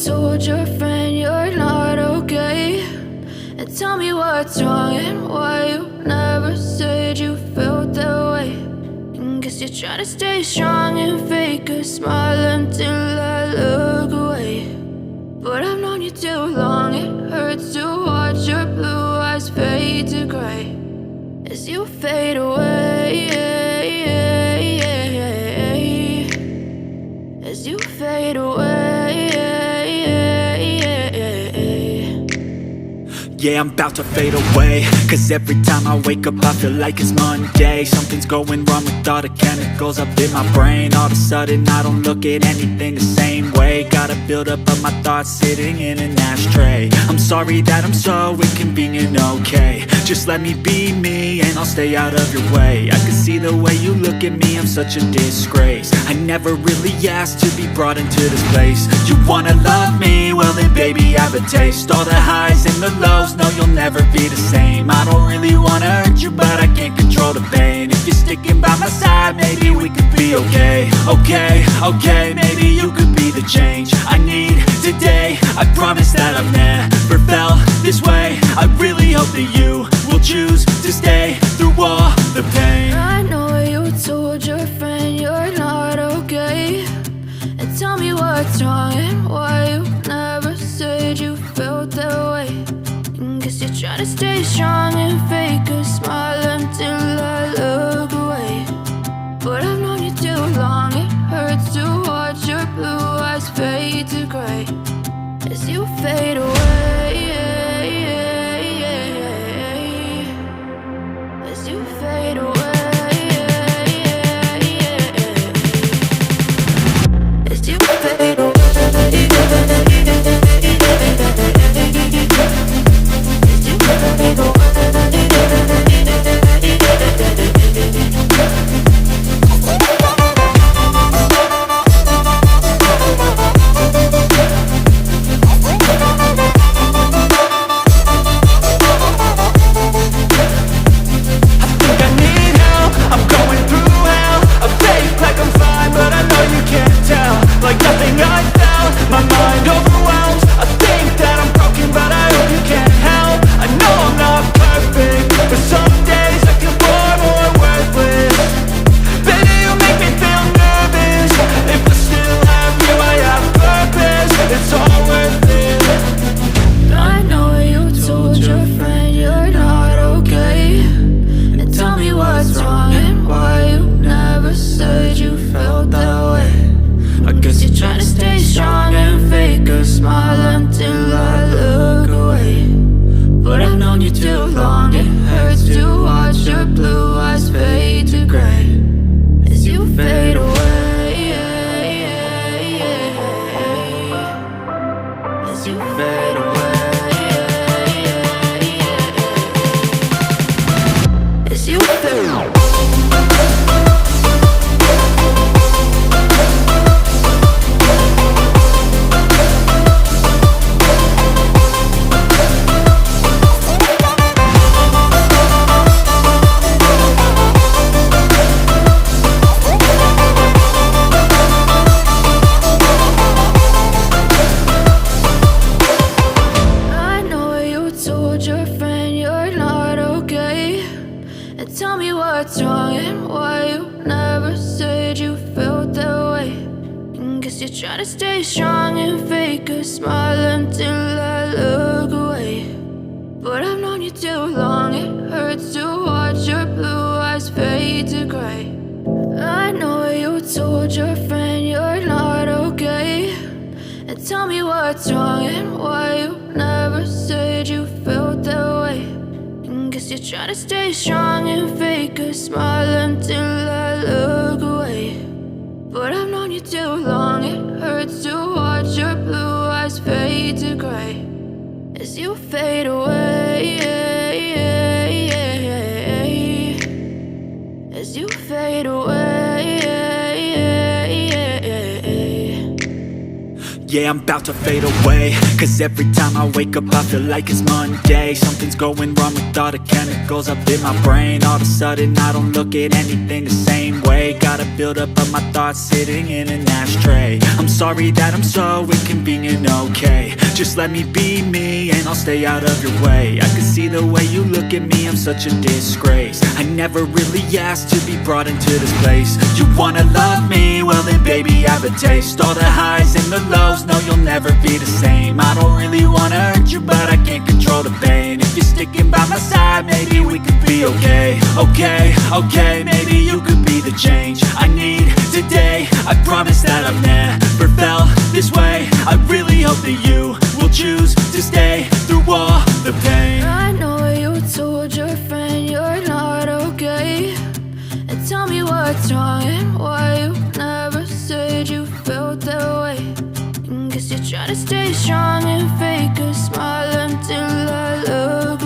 told your friend you're not okay, and tell me what's wrong and why you never said you felt that way. And guess you're trying to stay strong and fake a smile until I look away. But I've known you too long, it hurts to watch your blue eyes fade to gray as you fade away, as you fade away. Yeah, I'm about to fade away, cause every time I wake up I feel like it's Monday. Something's going wrong with all the chemicals up in my brain. All of a sudden I don't look at anything the same way. Got a buildup of my thoughts sitting in an ashtray. I'm sorry that I'm so inconvenient, okay. Just let me be me and I'll stay out of your way. I can see the way you look at me, I'm such a disgrace. I never really asked to be brought into this place. You wanna love me? Well then baby I have a taste. All the highs and the lows, no you'll never be the same. I don't really wanna hurt you but I can't control the pain. If you're sticking by my side maybe we could be okay. Okay, maybe you could be the change I need today. I promise that I've never felt this way. I really hope that you will choose to stay through all the pain. I know you told your friend you're not okay, and tell me what's wrong and why you never said you felt that way. And guess you're trying to stay strong and fake a smile until I look away. But I've known you too long, it hurts to watch your blue eyes fade to gray as you fade away, as you fade away, as you fade away. Yeah, I'm about to fade away, cause every time I wake up I feel like it's Monday. Something's going wrong with all the chemicals up in my brain. All of a sudden I don't look at anything the same way. Got a buildup of my thoughts sitting in an ashtray. I'm sorry that I'm so inconvenient, okay. Just let me be me and I'll stay out of your way. I can see the way you look at me, I'm such a disgrace. I never really asked to be brought into this place. You wanna love me? Well then baby I have a taste. All the highs and the lows, no you'll never be the same. I don't really wanna hurt you but I can't control the pain. If you're sticking by my side maybe we could be okay. Okay, maybe you could be the change I need today. I promise that I've never felt this way. I really hope that you will choose to stay through all the pain. I know you told your friend you're not okay, and tell me what's wrong and why you never said you felt that way. Guess you're trying to stay strong and fake a smile until I look